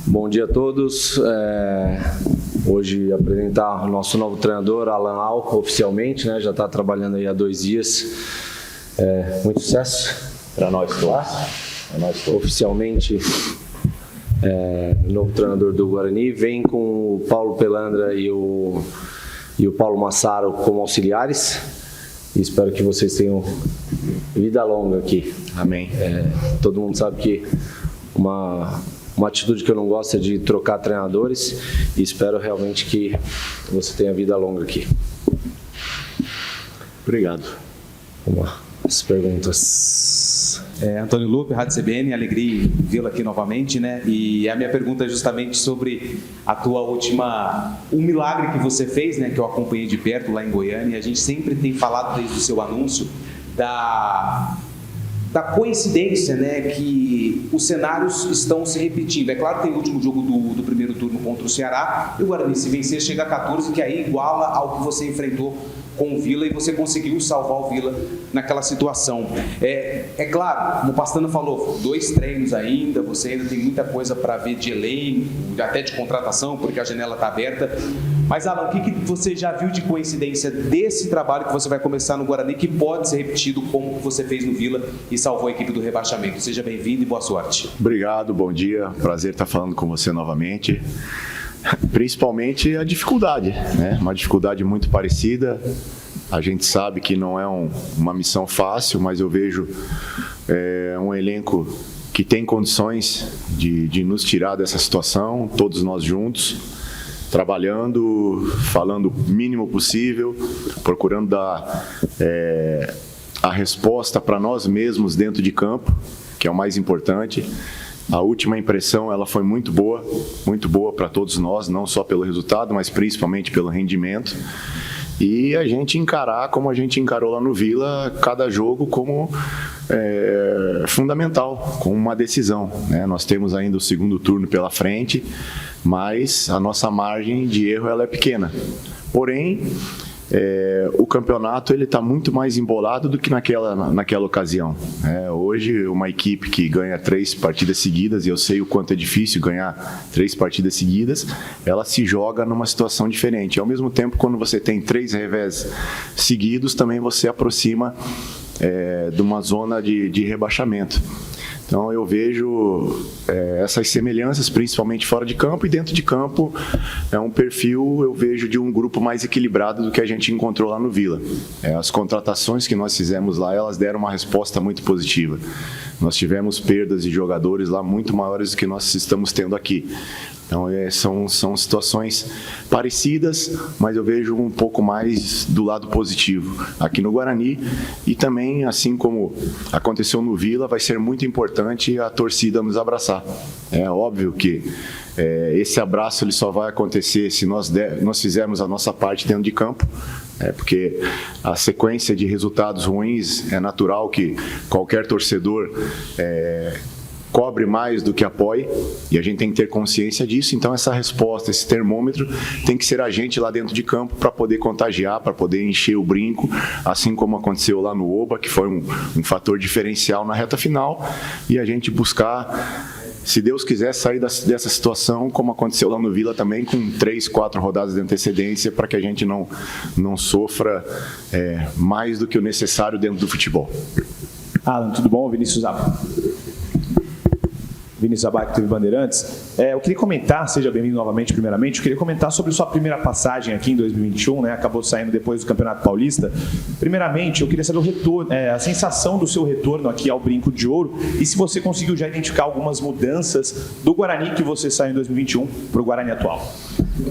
Bom dia a todos. Hoje apresentar o nosso novo treinador, Alan Al, oficialmente, né? Já está trabalhando aí há 2 dias. Muito sucesso para nós todos. Oficialmente, novo treinador do Guarani. Vem com o Paulo Pelandra e o Paulo Massaro como auxiliares. E espero que vocês tenham vida longa aqui. Amém. Todo mundo sabe que uma atitude que eu não gosto é de trocar treinadores, e espero realmente que você tenha vida longa aqui. Obrigado. Vamos lá, as perguntas. Antônio Lupe, Rádio CBN, alegria em vê-lo aqui novamente, né? E a minha pergunta é justamente sobre a tua última... Um milagre que você fez, né? Que eu acompanhei de perto lá em Goiânia, e a gente sempre tem falado desde o seu anúncio da coincidência, né, que os cenários estão se repetindo. É claro que tem o último jogo do primeiro turno contra o Ceará, e o Guarani, se vencer, chega a 14, que aí iguala ao que você enfrentou com o Vila, e você conseguiu salvar o Vila naquela situação. É claro, como o Pastano falou, 2 treinos ainda, você ainda tem muita coisa para ver de elenco, até de contratação, porque a janela está aberta. Mas, Alan, o que você já viu de coincidência desse trabalho que você vai começar no Guarani, que pode ser repetido como você fez no Vila e salvou a equipe do rebaixamento? Seja bem-vindo e boa sorte. Obrigado, bom dia. Prazer estar falando com você novamente. Principalmente a dificuldade, né? Uma dificuldade muito parecida. A gente sabe que não é uma missão fácil, mas eu vejo um elenco que tem condições de nos tirar dessa situação, todos nós juntos, trabalhando, falando o mínimo possível, procurando dar a resposta para nós mesmos dentro de campo, que é o mais importante. A última impressão ela foi muito boa para todos nós, não só pelo resultado, mas principalmente pelo rendimento. E a gente encarar como a gente encarou lá no Vila, cada jogo como fundamental, como uma decisão, né? Nós temos ainda o segundo turno pela frente, mas a nossa margem de erro ela é pequena. Porém, o campeonato ele está muito mais embolado do que naquela ocasião. Hoje, uma equipe que ganha 3 partidas seguidas, e eu sei o quanto é difícil ganhar 3 partidas seguidas, ela se joga numa situação diferente. Ao mesmo tempo, quando você tem 3 revés seguidos, também você aproxima de uma zona de rebaixamento. Então eu vejo essas semelhanças, principalmente fora de campo, e dentro de campo é um perfil, eu vejo, de um grupo mais equilibrado do que a gente encontrou lá no Vila. As contratações que nós fizemos lá, elas deram uma resposta muito positiva. Nós tivemos perdas de jogadores lá muito maiores do que nós estamos tendo aqui. Então são situações parecidas, mas eu vejo um pouco mais do lado positivo aqui no Guarani, e também, assim como aconteceu no Vila, vai ser muito importante a torcida nos abraçar. É óbvio que esse abraço ele só vai acontecer se nós fizermos a nossa parte dentro de campo, porque a sequência de resultados ruins é natural que qualquer torcedor cobre mais do que apoie, e a gente tem que ter consciência disso. Então essa resposta, esse termômetro tem que ser a gente lá dentro de campo para poder contagiar, para poder encher o brinco, assim como aconteceu lá no Oba, que foi um fator diferencial na reta final, e a gente buscar, se Deus quiser, sair dessa situação, como aconteceu lá no Vila também, com 3, 4 rodadas de antecedência, para que a gente não sofra mais do que o necessário dentro do futebol. Alan, tudo bom? Vinícius Abac, TV Bandeirantes. Eu queria comentar, seja bem-vindo novamente, primeiramente, eu queria comentar sobre sua primeira passagem aqui em 2021, né? Acabou saindo depois do Campeonato Paulista. Primeiramente, eu queria saber o retorno, a sensação do seu retorno aqui ao Brinco de Ouro, e se você conseguiu já identificar algumas mudanças do Guarani que você saiu em 2021 para o Guarani atual.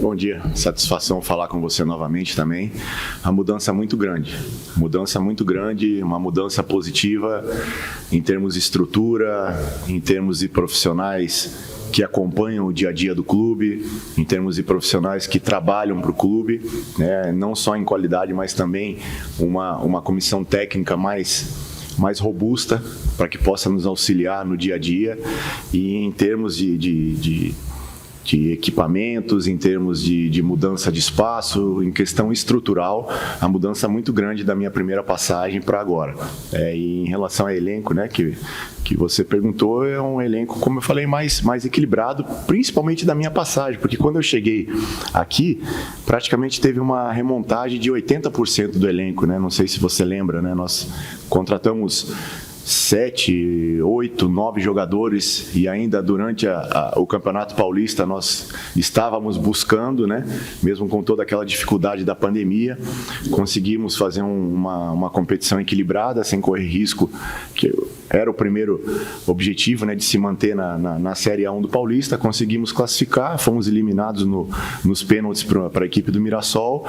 Bom dia, satisfação falar com você novamente também. A mudança é muito grande, uma mudança positiva em termos de estrutura, em termos de profissionais que acompanham o dia a dia do clube, em termos de profissionais que trabalham para o clube, né, não só em qualidade, mas também uma comissão técnica mais robusta para que possa nos auxiliar no dia a dia, e em termos de de equipamentos, em termos de mudança de espaço, em questão estrutural, a mudança muito grande da minha primeira passagem para agora. E em relação ao elenco, né, que você perguntou, é um elenco, como eu falei, mais equilibrado, principalmente da minha passagem, porque quando eu cheguei aqui, praticamente teve uma remontagem de 80% do elenco, né? Não sei se você lembra, né? Nós contratamos 7, 8, 9 jogadores e ainda durante o Campeonato Paulista nós estávamos buscando, né, mesmo com toda aquela dificuldade da pandemia, conseguimos fazer uma competição equilibrada, sem correr risco, que era o primeiro objetivo, né, de se manter na Série A1 do Paulista. Conseguimos classificar, fomos eliminados nos pênaltis para a equipe do Mirassol,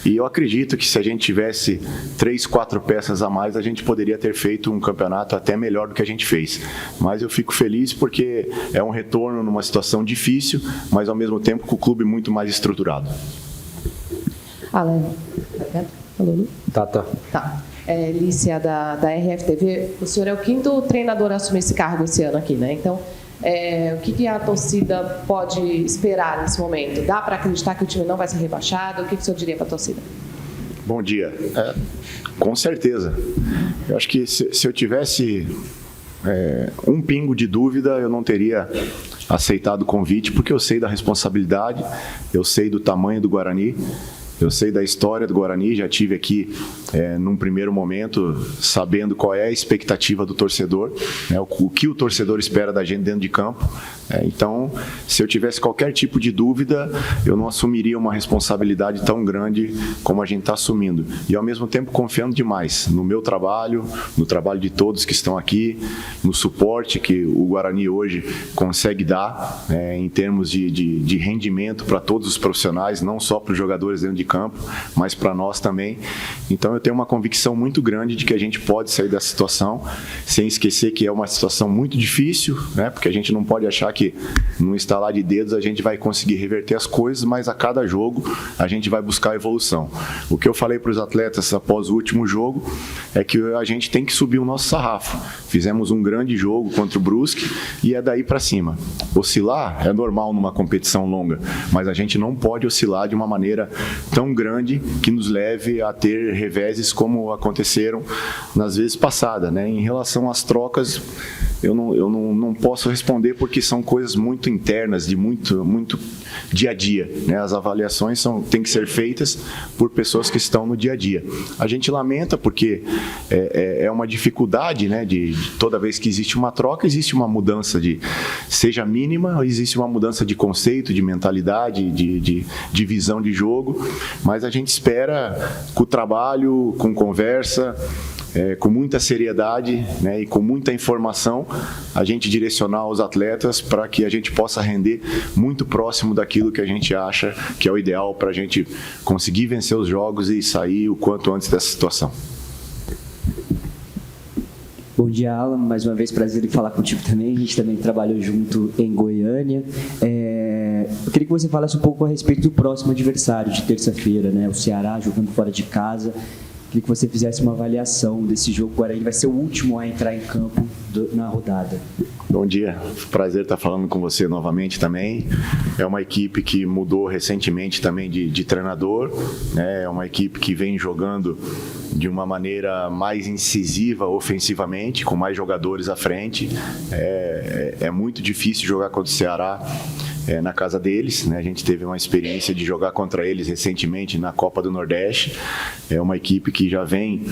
e eu acredito que se a gente tivesse 3, 4 peças a mais, a gente poderia ter feito um campeonato até melhor do que a gente fez. Mas eu fico feliz porque é um retorno numa situação difícil, mas ao mesmo tempo com o clube muito mais estruturado. Alan, falou? Tá. Lícia, da RFTV, o senhor é o 5º treinador a assumir esse cargo esse ano aqui, né? Então, o que a torcida pode esperar nesse momento? Dá para acreditar que o time não vai ser rebaixado? O que o senhor diria para a torcida? Bom dia. Com certeza. Eu acho que se eu tivesse um pingo de dúvida, eu não teria aceitado o convite, porque eu sei da responsabilidade, eu sei do tamanho do Guarani, eu sei da história do Guarani, já tive aqui num primeiro momento sabendo qual é a expectativa do torcedor, né, o que o torcedor espera da gente dentro de campo. Então, se eu tivesse qualquer tipo de dúvida, eu não assumiria uma responsabilidade tão grande como a gente está assumindo. E, ao mesmo tempo, confiando demais no meu trabalho, no trabalho de todos que estão aqui, no suporte que o Guarani hoje consegue dar, em termos de rendimento para todos os profissionais, não só para os jogadores dentro de campo, mas para nós também. Então, eu tenho uma convicção muito grande de que a gente pode sair dessa situação, sem esquecer que é uma situação muito difícil, né? Porque a gente não pode achar que no instalar de dedos a gente vai conseguir reverter as coisas, mas a cada jogo a gente vai buscar evolução. O que eu falei para os atletas após o último jogo é que a gente tem que subir o nosso sarrafo. Fizemos um grande jogo contra o Brusque e é daí para cima. Oscilar é normal numa competição longa, mas a gente não pode oscilar de uma maneira tão grande que nos leve a ter reveses como aconteceram nas vezes passadas, né? Em relação às trocas, eu não posso responder porque são coisas muito internas, de muito dia a dia, né? As avaliações têm que ser feitas por pessoas que estão no dia a dia. A gente lamenta porque é uma dificuldade, né? De toda vez que existe uma troca, existe uma mudança seja mínima, existe uma mudança de conceito, de mentalidade, de visão de jogo, mas a gente espera com o trabalho, com conversa, com muita seriedade, né, e com muita informação, a gente direcionar os atletas para que a gente possa render muito próximo daquilo que a gente acha que é o ideal para a gente conseguir vencer os jogos e sair o quanto antes dessa situação. Bom dia, Alan. Mais uma vez, prazer em falar contigo também. A gente também trabalhou junto em Goiânia. Eu queria que você falasse um pouco a respeito do próximo adversário de terça-feira, né? O Ceará jogando fora de casa. Queria que você fizesse uma avaliação desse jogo. O Guarani vai ser o último a entrar em campo na rodada. Bom dia, prazer estar falando com você novamente também. É uma equipe que mudou recentemente também de treinador, né? É uma equipe que vem jogando de uma maneira mais incisiva ofensivamente, com mais jogadores à frente. É muito difícil jogar contra o Ceará na casa deles, né? A gente teve uma experiência de jogar contra eles recentemente na Copa do Nordeste. É uma equipe que já vem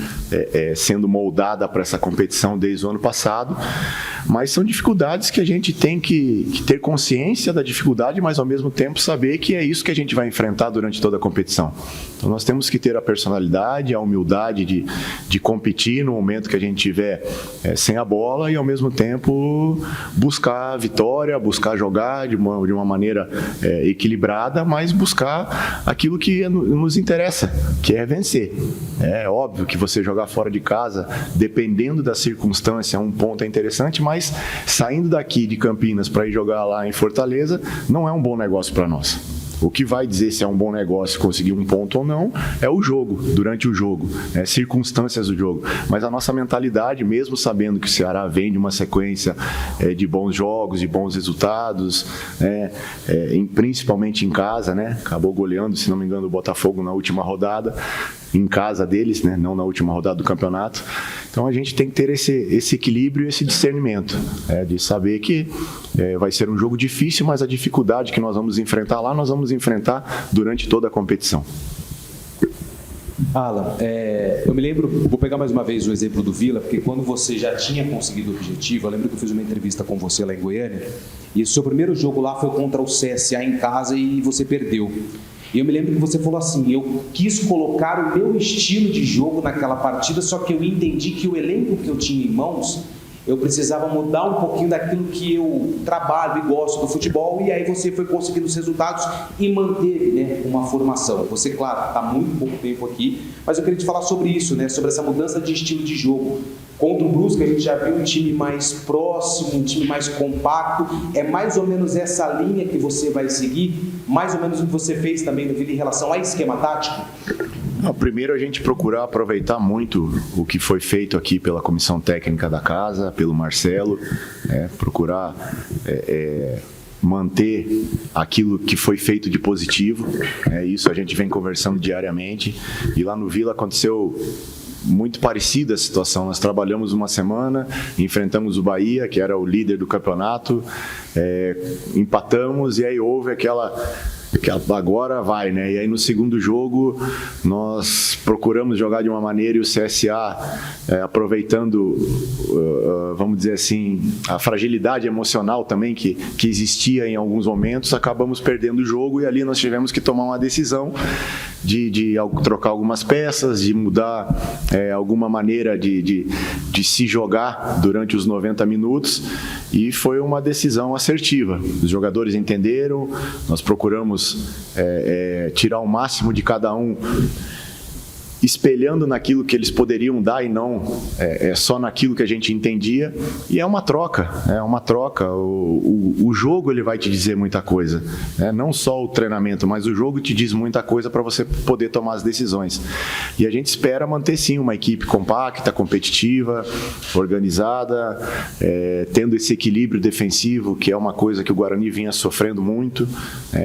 sendo moldada para essa competição desde o ano passado, mas são dificuldades que a gente tem que ter consciência da dificuldade, mas ao mesmo tempo saber que é isso que a gente vai enfrentar durante toda a competição. Então nós temos que ter a personalidade, a humildade de competir no momento que a gente tiver sem a bola e ao mesmo tempo buscar a vitória, buscar jogar de uma maneira equilibrada, mas buscar aquilo que nos interessa, que é vencer. É óbvio que você jogar fora de casa, dependendo da circunstância, um ponto é interessante, mas saindo daqui de Campinas para ir jogar lá em Fortaleza não é um bom negócio para nós. O que vai dizer se é um bom negócio conseguir um ponto ou não é o jogo, durante o jogo, circunstâncias do jogo. Mas a nossa mentalidade, mesmo sabendo que o Ceará vem de uma sequência de bons jogos, de bons resultados, principalmente em casa, né? Acabou goleando, se não me engano, o Botafogo na última rodada, em casa deles, né? Não na última rodada do campeonato. Então a gente tem que ter esse equilíbrio e esse discernimento, de saber que vai ser um jogo difícil, mas a dificuldade que nós vamos enfrentar lá, nós vamos enfrentar durante toda a competição. Alan, eu me lembro, vou pegar mais uma vez o exemplo do Vila, porque quando você já tinha conseguido o objetivo, eu lembro que eu fiz uma entrevista com você lá em Goiânia, e o seu primeiro jogo lá foi contra o CSA em casa e você perdeu. E eu me lembro que você falou assim, eu quis colocar o meu estilo de jogo naquela partida, só que eu entendi que o elenco que eu tinha em mãos, eu precisava mudar um pouquinho daquilo que eu trabalho e gosto do futebol, e aí você foi conseguindo os resultados e manteve, né, uma formação. Você, claro, está muito pouco tempo aqui, mas eu queria te falar sobre isso, né, sobre essa mudança de estilo de jogo. Contra o Brusque, a gente já viu um time mais próximo, um time mais compacto. É mais ou menos essa linha que você vai seguir? Mais ou menos o que você fez também no Vila em relação a esquema tático? Primeiro a gente procurar aproveitar muito o que foi feito aqui pela comissão técnica da casa, pelo Marcelo, procurar manter aquilo que foi feito de positivo. Isso a gente vem conversando diariamente. E lá no Vila aconteceu muito parecida a situação. Nós trabalhamos uma semana, enfrentamos o Bahia, que era o líder do campeonato, empatamos, e aí houve aquela agora vai, né? E aí no segundo jogo nós procuramos jogar de uma maneira e o CSA, aproveitando, vamos dizer assim, a fragilidade emocional também que existia em alguns momentos, acabamos perdendo o jogo, e ali nós tivemos que tomar uma decisão de trocar algumas peças, de mudar alguma maneira de se jogar durante os 90 minutos, e foi uma decisão assertiva. Os jogadores entenderam, nós procuramos tirar o máximo de cada um, espelhando naquilo que eles poderiam dar e não só naquilo que a gente entendia, e é uma troca. O jogo ele vai te dizer muita coisa, não só o treinamento, mas o jogo te diz muita coisa para você poder tomar as decisões. E a gente espera manter sim uma equipe compacta, competitiva, organizada, tendo esse equilíbrio defensivo, que é uma coisa que o Guarani vinha sofrendo muito,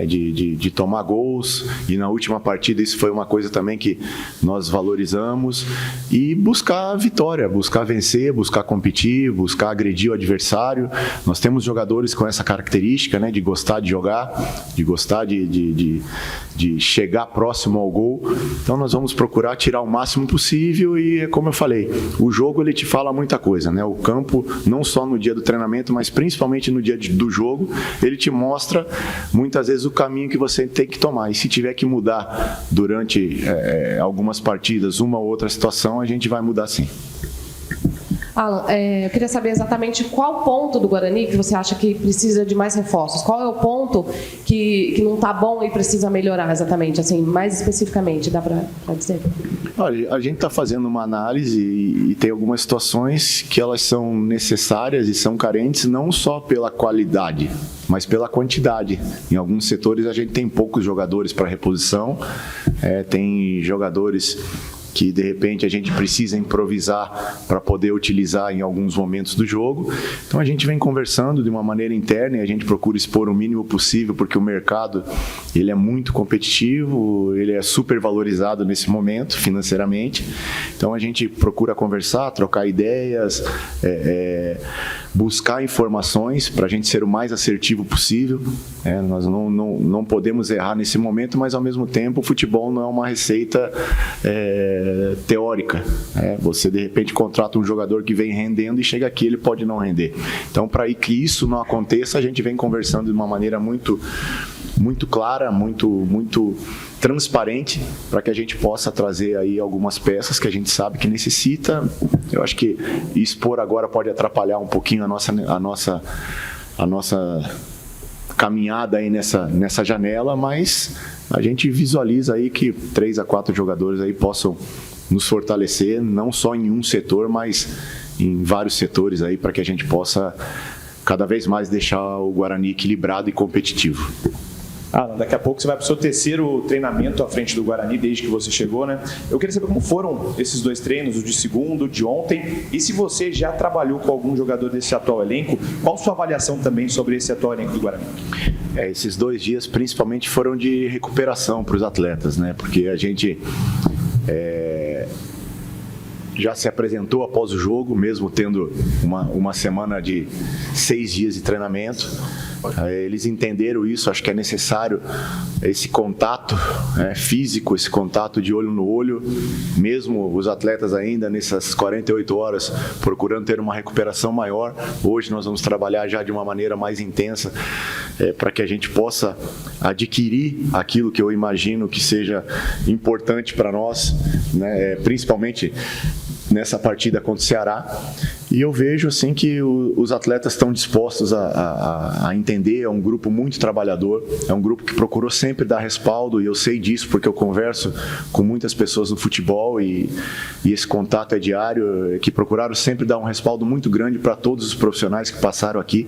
de tomar gols, e na última partida isso foi uma coisa também que nós valorizamos, e buscar a vitória, buscar vencer, buscar competir, buscar agredir o adversário. Nós temos jogadores com essa característica, de gostar de jogar, de gostar de chegar próximo ao gol. Então nós vamos procurar tirar o máximo possível, e como eu falei, o jogo ele te fala muita coisa, O campo, não só no dia do treinamento, mas principalmente no dia do jogo, ele te mostra muitas vezes o caminho que você tem que tomar, e se tiver que mudar durante algumas partidas, uma ou outra situação, a gente vai mudar sim. Alan, eu queria saber exatamente qual ponto do Guarani que você acha que precisa de mais reforços. Qual é o ponto que não está bom e precisa melhorar exatamente, assim, mais especificamente, dá para dizer? Olha, a gente está fazendo uma análise e tem algumas situações que elas são necessárias e são carentes não só pela qualidade, mas pela quantidade. Em alguns setores a gente tem poucos jogadores para reposição, tem jogadores que de repente a gente precisa improvisar para poder utilizar em alguns momentos do jogo. Então a gente vem conversando de uma maneira interna e a gente procura expor o mínimo possível, porque o mercado ele é muito competitivo, ele é super valorizado nesse momento financeiramente. Então a gente procura conversar, trocar ideias, buscar informações para a gente ser o mais assertivo possível. Nós não podemos errar nesse momento, mas ao mesmo tempo o futebol não é uma receita teórica. Você de repente contrata um jogador que vem rendendo e chega aqui ele pode não render. Então, para que isso não aconteça, a gente vem conversando de uma maneira muito clara, muito transparente, para que a gente possa trazer aí algumas peças que a gente sabe que necessita. Eu acho que expor agora pode atrapalhar um pouquinho a nossa caminhada aí nessa janela, mas a gente visualiza aí que 3 a 4 jogadores aí possam nos fortalecer, não só em um setor, mas em vários setores aí, para que a gente possa cada vez mais deixar o Guarani equilibrado e competitivo. Alan, daqui a pouco você vai para o seu terceiro treinamento à frente do Guarani, desde que você chegou, né? Eu queria saber como foram esses 2 treinos, o de segundo, de ontem, e se você já trabalhou com algum jogador desse atual elenco, qual sua avaliação também sobre esse atual elenco do Guarani? Esses 2 dias principalmente foram de recuperação para os atletas, né? Porque a gente já se apresentou após o jogo, mesmo tendo uma semana de 6 dias de treinamento. Eles entenderam isso, acho que é necessário esse contato físico, esse contato de olho no olho, mesmo os atletas ainda nessas 48 horas procurando ter uma recuperação maior. Hoje nós vamos trabalhar já de uma maneira mais intensa para que a gente possa adquirir aquilo que eu imagino que seja importante para nós, né, principalmente nessa partida contra o Ceará. E eu vejo assim que os atletas estão dispostos a entender. É um grupo muito trabalhador, é um grupo que procurou sempre dar respaldo, e eu sei disso porque eu converso com muitas pessoas no futebol e esse contato é diário, que procuraram sempre dar um respaldo muito grande para todos os profissionais que passaram aqui.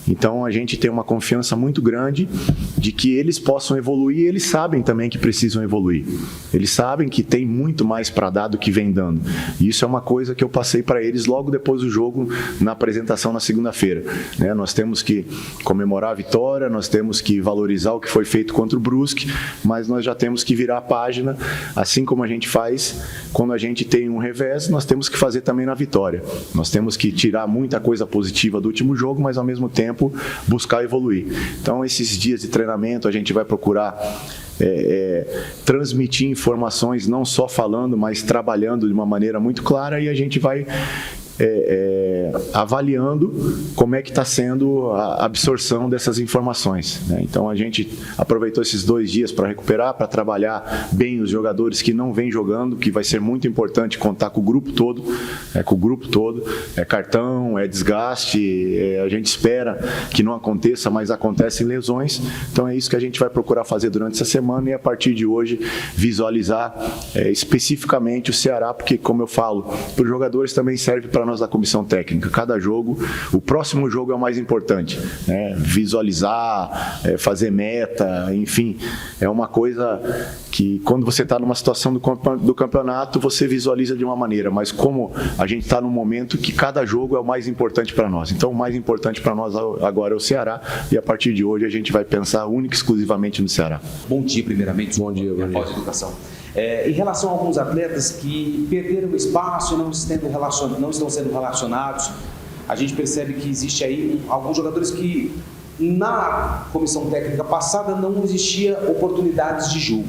Então a gente tem uma confiança muito grande de que eles possam evoluir, e eles sabem também que precisam evoluir. Eles sabem que tem muito mais para dar do que vem dando. E isso é uma coisa que eu passei para eles logo depois do jogo, na apresentação na segunda-feira. Nós temos que comemorar a vitória, nós temos que valorizar o que foi feito contra o Brusque, mas nós já temos que virar a página, assim como a gente faz quando a gente tem um revés, nós temos que fazer também na vitória. Nós temos que tirar muita coisa positiva do último jogo, mas ao mesmo tempo buscar evoluir. Então esses dias de treinamento a gente vai procurar transmitir informações, não só falando, mas trabalhando de uma maneira muito clara, e a gente vai avaliando como é que está sendo a absorção dessas informações, né? Então a gente aproveitou esses 2 dias para recuperar, para trabalhar bem os jogadores que não vêm jogando, que vai ser muito importante contar com o grupo todo, é cartão, é desgaste, a gente espera que não aconteça, mas acontecem lesões. Então é isso que a gente vai procurar fazer durante essa semana, e a partir de hoje visualizar especificamente o Ceará, porque, como eu falo, para os jogadores também serve para nós da comissão técnica. Cada jogo, o próximo jogo é o mais importante, né? Visualizar, fazer meta, enfim, é uma coisa que quando você está numa situação do campeonato, você visualiza de uma maneira, mas como a gente está num momento que cada jogo é o mais importante para nós. Então o mais importante para nós agora é o Ceará, e a partir de hoje a gente vai pensar única e exclusivamente no Ceará. Bom dia, primeiramente. Bom dia. Pós-educação. Em relação a alguns atletas que perderam espaço e não estão sendo relacionados, a gente percebe que existe aí alguns jogadores que na comissão técnica passada não existia oportunidades de jogo.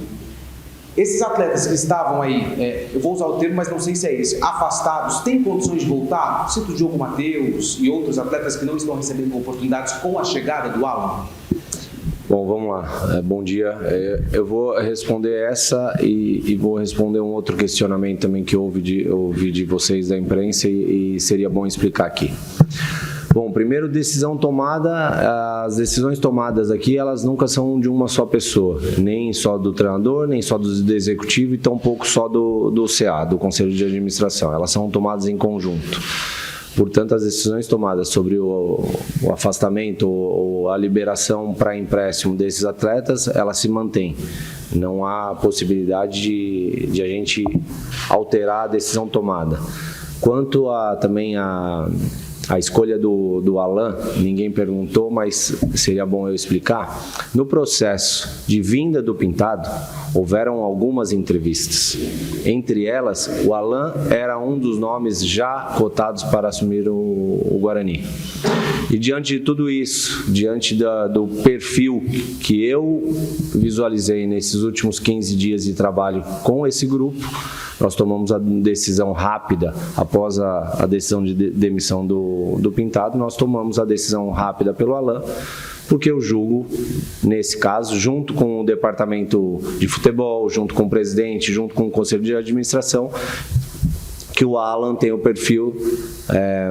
Esses atletas que estavam aí, eu vou usar o termo, mas não sei se é esse, afastados, têm condições de voltar? Cito o Diogo Mateus e outros atletas que não estão recebendo oportunidades com a chegada do Alan. Bom, vamos lá. Bom dia. Eu vou responder essa e vou responder um outro questionamento também que eu ouvi de vocês da imprensa e seria bom explicar aqui. Bom, primeiro, decisão tomada, as decisões tomadas aqui, elas nunca são de uma só pessoa, nem só do treinador, nem só do executivo e tampouco só do CA, do Conselho de Administração. Elas são tomadas em conjunto. Portanto, as decisões tomadas sobre o afastamento ou a liberação para empréstimo desses atletas, elas se mantêm. Não há possibilidade de a gente alterar a decisão tomada. Quanto também a escolha do Alan, ninguém perguntou, mas seria bom eu explicar. No processo de vinda do Pintado, houveram algumas entrevistas. Entre elas, o Alan era um dos nomes já cotados para assumir o Guarani. E diante de tudo isso, diante do perfil que eu visualizei nesses últimos 15 dias de trabalho com esse grupo, nós tomamos a decisão rápida, após a decisão de demissão do Pintado, nós tomamos a decisão rápida pelo Alan, porque eu julgo, nesse caso, junto com o departamento de futebol, junto com o presidente, junto com o conselho de administração, que o Alan tem o perfil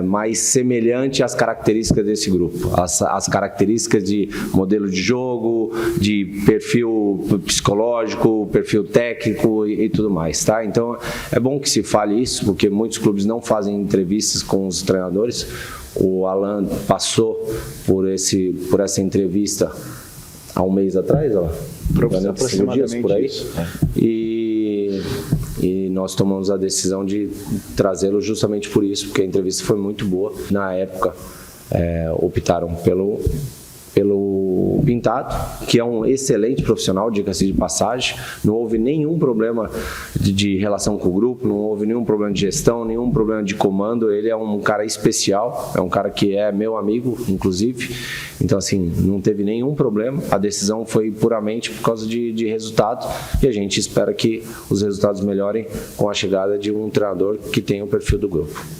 mais semelhante às características desse grupo, as características de modelo de jogo, de perfil psicológico, perfil técnico e tudo mais, tá? Então é bom que se fale isso, porque muitos clubes não fazem entrevistas com os treinadores. O Alan passou por essa entrevista há um mês atrás, ó, Aproximadamente dias por aí. isso. E nós tomamos a decisão de trazê-lo justamente por isso, porque a entrevista foi muito boa. Na época, optaram pelo Pintado, que é um excelente profissional, diga-se de passagem. Não houve nenhum problema de relação com o grupo, não houve nenhum problema de gestão, nenhum problema de comando. Ele é um cara especial, é um cara que é meu amigo, inclusive. Então, assim, não teve nenhum problema. A decisão foi puramente por causa de resultado, e a gente espera que os resultados melhorem com a chegada de um treinador que tenha o perfil do grupo.